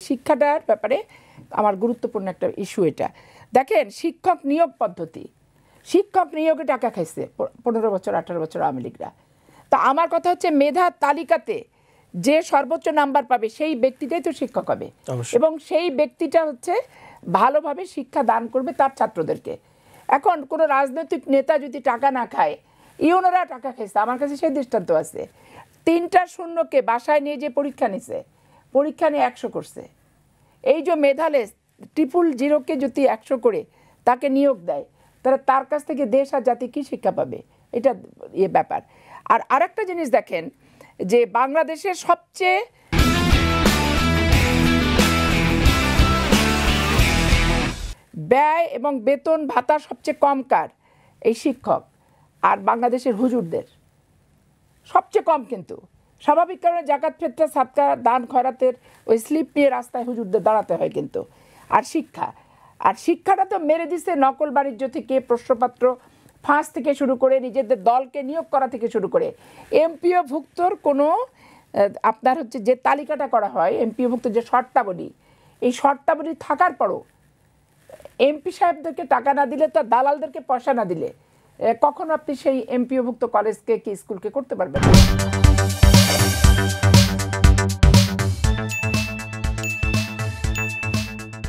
শিক্ষাটার ব্যাপারে আমার গুরুত্বপূর্ণ একটা ইস্যু এটা। দেখেন শিক্ষক নিয়োগ পদ্ধতি, শিক্ষক নিয়োগে টাকা খাইছে 15 বছর 18 বছর আওয়ামী লীগরা। তা আমার কথা হচ্ছে মেধার তালিকাতে যে সর্বোচ্চ নাম্বার পাবে সেই ব্যক্তিটাই তো শিক্ষক হবে, এবং সেই ব্যক্তিটা হচ্ছে ভালোভাবে শিক্ষা দান করবে তার ছাত্রদেরকে। এখন কোনো রাজনৈতিক নেতা যদি টাকা না খায়, ইউনোরা টাকা খাইছে, আমার কাছে সেই দৃষ্টান্ত আছে। 3টা শূন্যকে বাসায় নিয়ে যে পরীক্ষা নিছে, পরীক্ষা নিয়ে 100 করছে। এই যে মেধালেস 000কে যদি 100 করে তাকে নিয়োগ দেয়, তাহলে তার কাছ থেকে দেশ আর জাতি কী শিক্ষা পাবে? এটা ব্যাপার। আর আরেকটা জিনিস দেখেন যে বাংলাদেশের সবচেয়ে ব্যয় এবং বেতন ভাতা সবচেয়ে কম কার? এই শিক্ষক আর বাংলাদেশের হুজুরদের সবচেয়ে কম। কিন্তু স্বাভাবিক কারণে জাকাত ফিতরা সাদকা দান খয়রাতের ওই স্লিপ নিয়ে রাস্তায় হুজুরদের দাঁড়াতে হয় কিন্তু। আর শিক্ষাটা তো মেরে দিছে নকল বাণিজ্য থেকে, প্রশ্নপত্র ফাঁস থেকে শুরু করে, নিজেদের দলকে নিয়োগ করা থেকে শুরু করে। এমপিও ভুক্তর কোনো আপনার হচ্ছে যে তালিকাটা করা হয়, এমপিও ভুক্ত যে শর্তাবলী, এই শর্তাবলী থাকার পরও এমপি সাহেবদেরকে টাকা না দিলে, তো দালালদেরকে পয়সা না দিলে কখনো আপনি সেই এমপিও ভুক্ত কলেজকে কি স্কুলকে করতে পারবেন না।